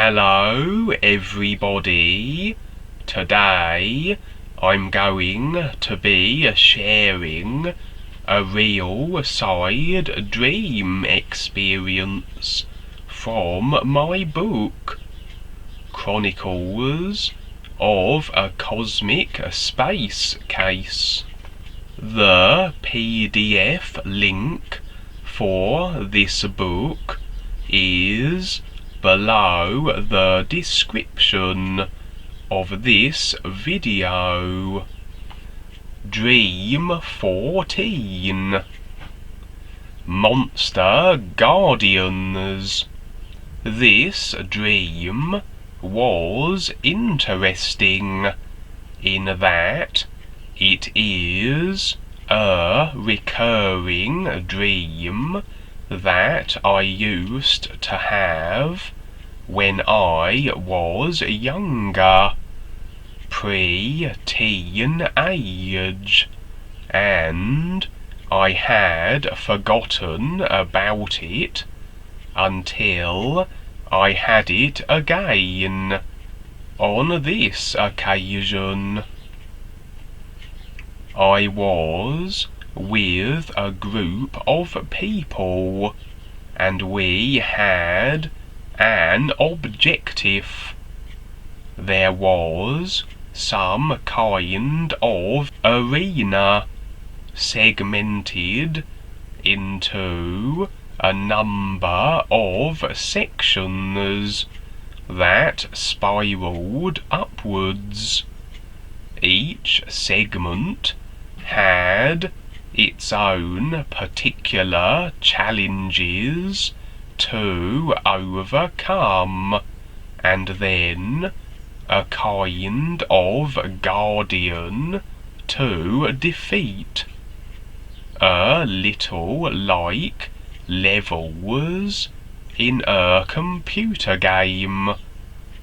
Hello everybody, today I'm going to be sharing a real side dream experience from my book, Chronicles of a Cosmic Space Case. The PDF link for this book is below the description of this video. Dream 14. Monster Guardians. This dream was interesting in that it is a recurring dream that I used to have when I was younger, pre-teen age, and I had forgotten about it until I had it again on this occasion. I was with a group of people, and we had an objective. There was some kind of arena segmented into a number of sections that spiraled upwards. Each segment had its own particular challenges to overcome, and then a kind of guardian to defeat. A little like levels in a computer game,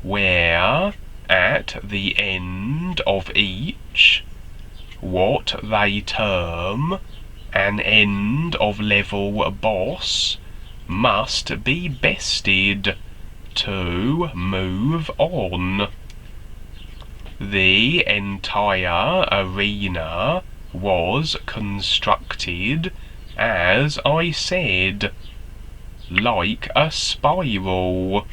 where at the end of each, what they term an end of level boss must be bested to move on. The entire arena was constructed, as I said, like a spiral,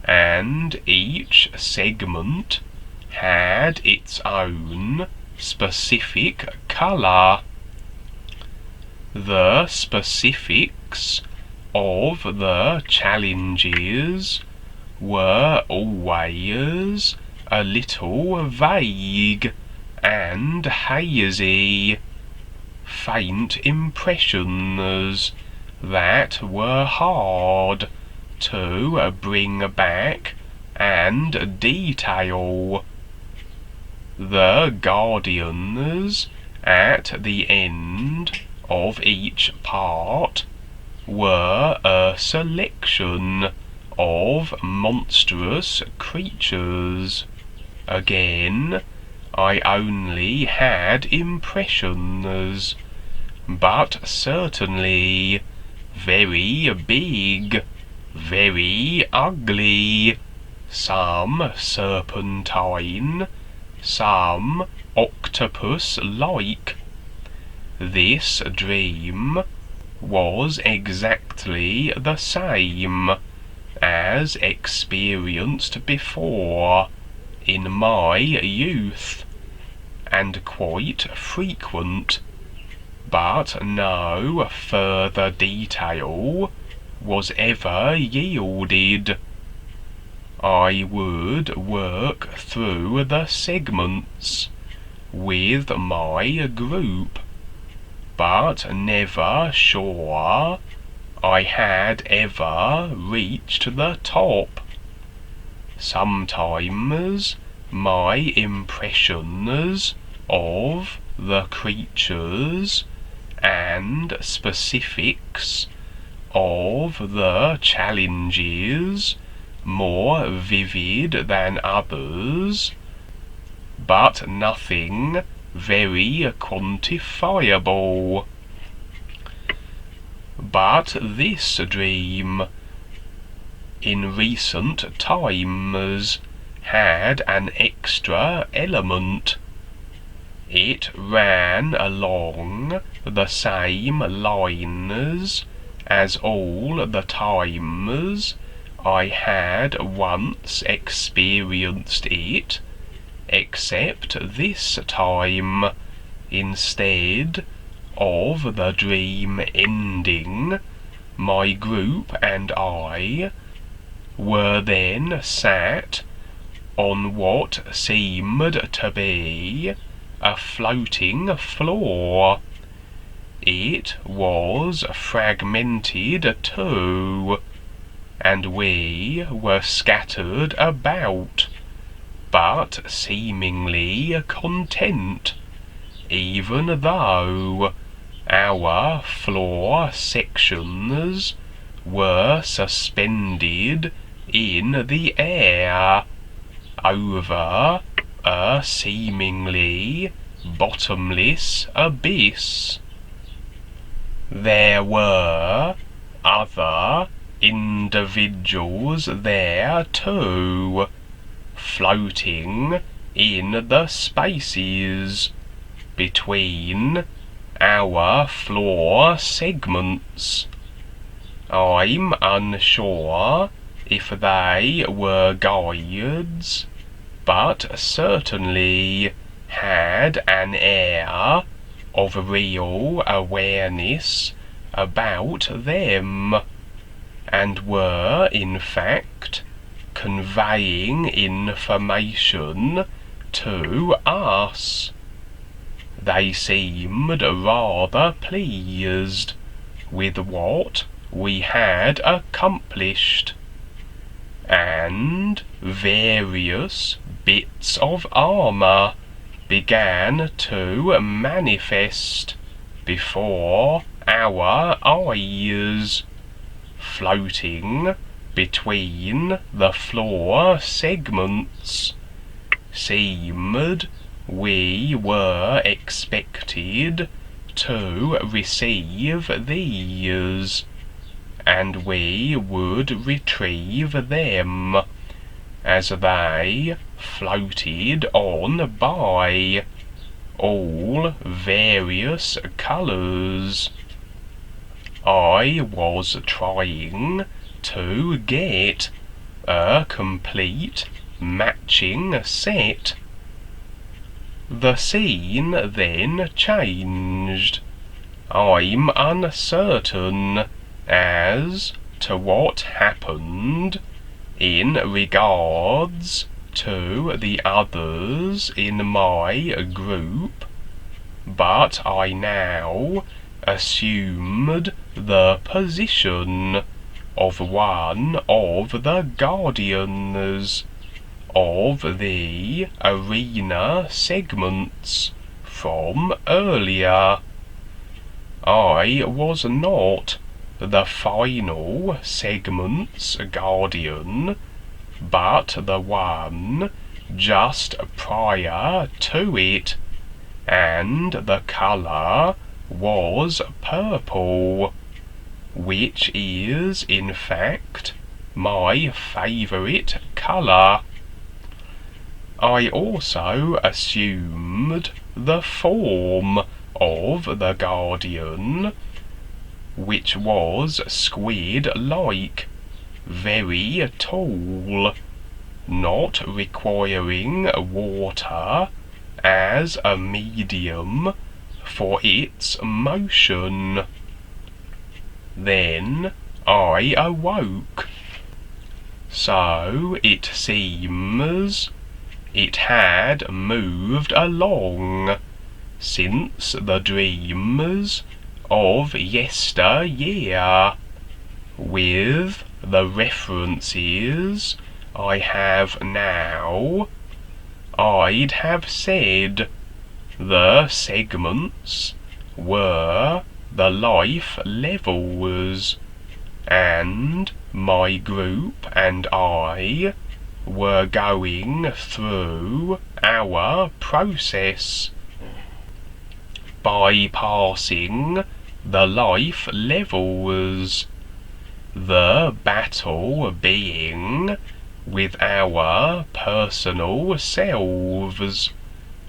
and each segment had its own specific colour. The specifics of the challenges were always a little vague and hazy, faint impressions that were hard to bring back and detail. The guardians at the end of each part were a selection of monstrous creatures. Again, I only had impressions, but certainly very big, very ugly, some serpentine, some octopus-like. This dream was exactly the same as experienced before in my youth, and quite frequent, but no further detail was ever yielded. I would work through the segments with my group, but never sure I had ever reached the top. Sometimes my impressions of the creatures and specifics of the challenges more vivid than others, but nothing very quantifiable. But this dream in recent times had an extra element. It ran along the same lines as all the times I had once experienced it, except this time, instead of the dream ending, my group and I were then sat on what seemed to be a floating floor. It was fragmented too, and we were scattered about, but seemingly content, even though our floor sections were suspended in the air over a seemingly bottomless abyss. There were other individuals there too, floating in the spaces between our floor segments. I'm unsure if they were guides, but certainly had an air of real awareness about them, and were in fact conveying information to us. They seemed rather pleased with what we had accomplished, and various bits of armour began to manifest before our eyes, floating between the floor segments. Seemed we were expected to receive these, and we would retrieve them as they floated on by, all various colours. I was trying to get a complete matching set. The scene then changed. I'm uncertain as to what happened in regards to the others in my group, but I now assumed the position of one of the guardians of the arena segments from earlier. I was not the final segment's guardian, but the one just prior to it, and the colour was purple, which is in fact my favourite colour. I also assumed the form of the guardian, which was squid-like, very tall, not requiring water as a medium for its motion. Then I awoke. So it seems it had moved along since the dreams of yesteryear, with the references I have now. I'd have said the segments were the life levels, and my group and I were going through our process, bypassing the life levels, the battle being with our personal selves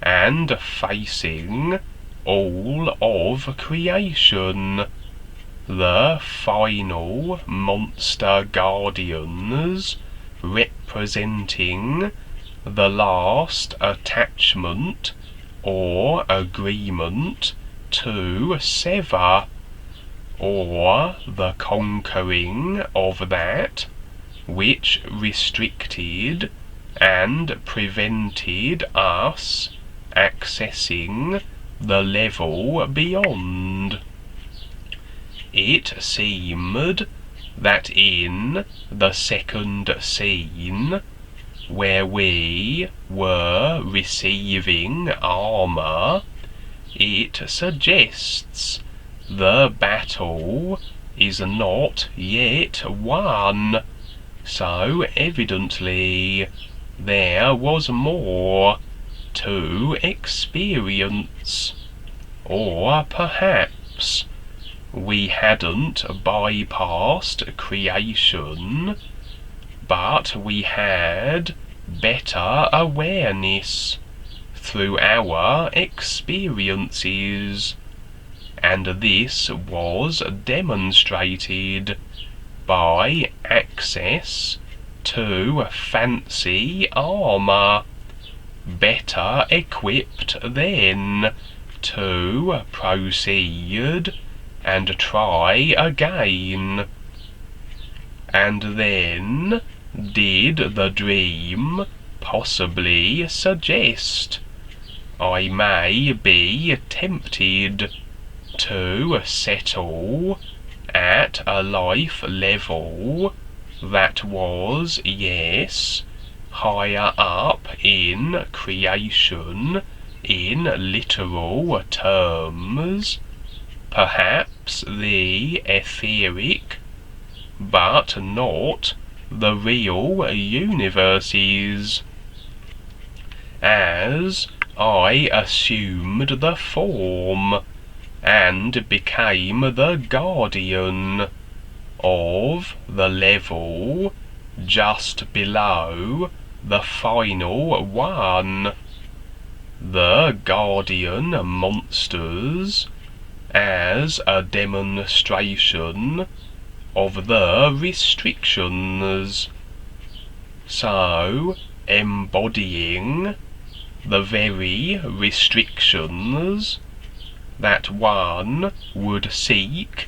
and facing all of creation. The final monster guardians representing the last attachment or agreement to sever, or the conquering of that which restricted and prevented us accessing the level beyond. It seemed that in the second scene, where we were receiving armor, it suggests the battle is not yet won, so evidently there was more to experience. Or perhaps we hadn't bypassed creation, but we had better awareness through our experiences, and this was demonstrated by access to fancy armor, better equipped then to proceed and try again. And then did the dream possibly suggest I may be tempted to settle at a life level that was, yes, higher up in creation in literal terms, perhaps the etheric, but not the real universes, as I assumed the form and became the guardian of the level just below the final one. The guardian monsters as a demonstration of the restrictions, so embodying the very restrictions that one would seek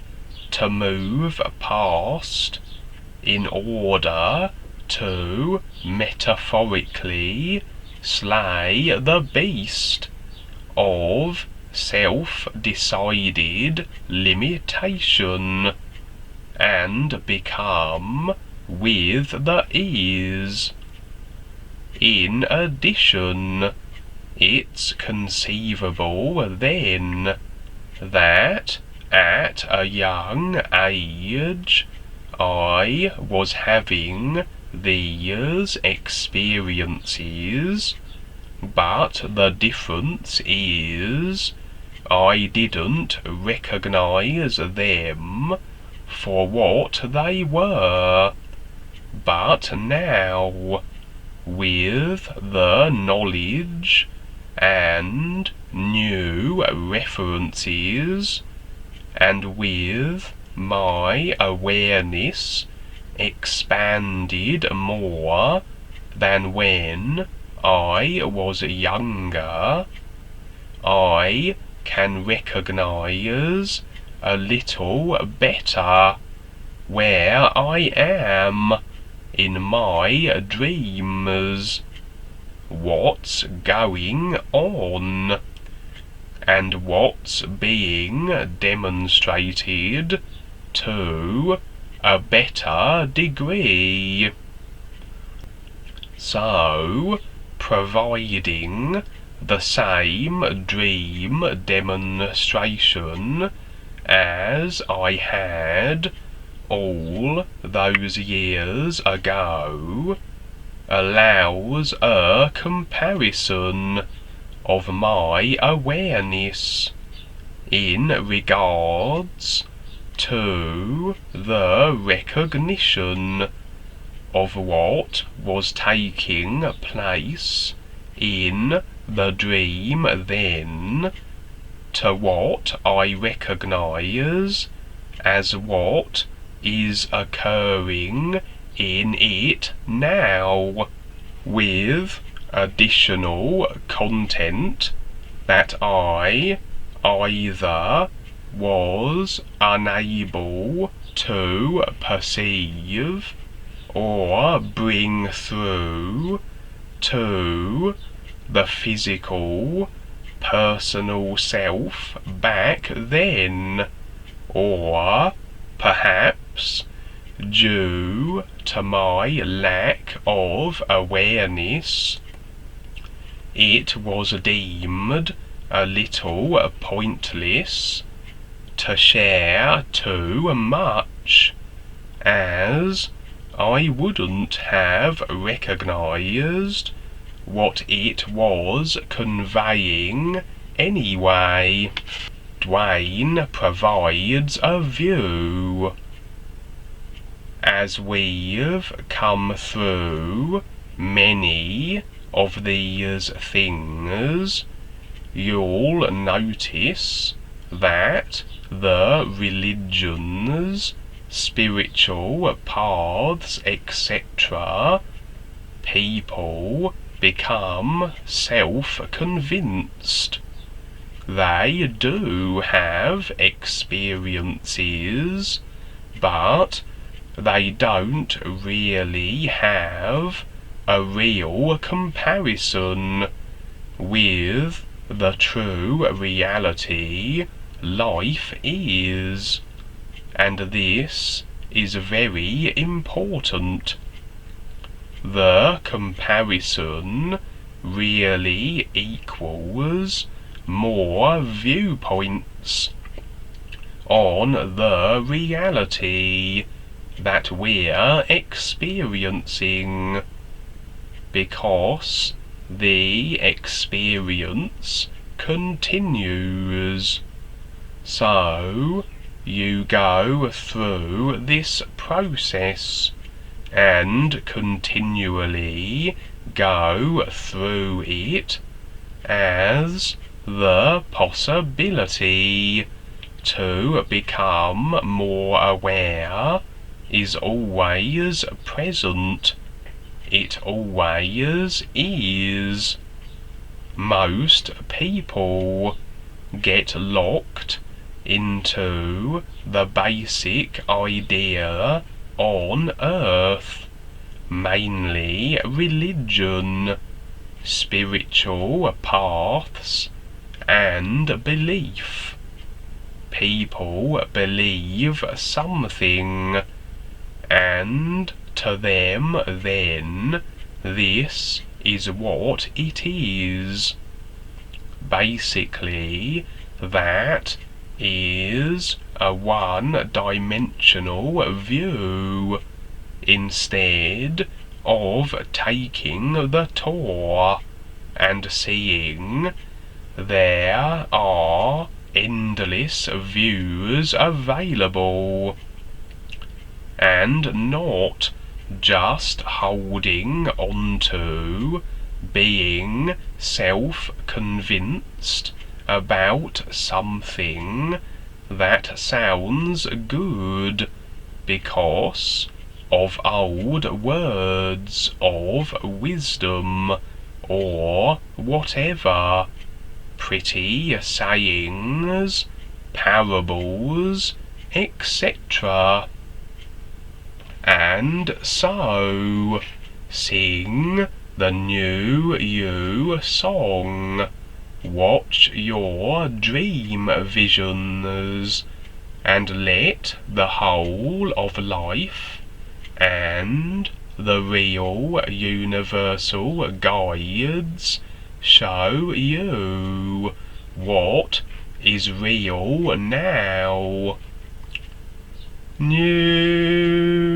to move past in order to metaphorically slay the beast of self-decided limitation and become with the ease. In addition, it's conceivable then that at a young age I was having these experiences, but the difference is I didn't recognize them for what they were, but now, with the knowledge and new references, and with my awareness expanded more than when I was younger, I can recognize a little better where I am in my dreams, what's going on, and what's being demonstrated to a better degree. So, providing the same dream demonstration as I had all those years ago allows a comparison of my awareness in regards to the recognition of what was taking place in the dream then, to what I recognize as what is occurring in it now, with additional content that I either was unable to perceive or bring through to the physical, personal self back then, or perhaps due to my lack of awareness, it was deemed a little pointless to share too much, as I wouldn't have recognized what it was conveying anyway. Dwayne provides a view. As we've come through many of these things, you'll notice that the religions, spiritual paths, etc., people become self-convinced. They do have experiences, but they don't really have a real comparison with the true reality life is, and this is very important. The comparison really equals more viewpoints on the reality that we're experiencing, because the experience continues. So you go through this process and continually go through it as the possibility to become more aware is always present. It always is. Most people get locked into the basic idea on earth, mainly religion, spiritual paths, and belief. People believe something, and to them then this is what it is. Basically, that is a one-dimensional view, instead of taking the tour and seeing there are endless views available, and not just holding onto being self-convinced about something that sounds good because of old words of wisdom or whatever, pretty sayings, parables, etc. And so, sing the New You song, watch your dream visions, and let the whole of life and the real universal guides show you what is real now. New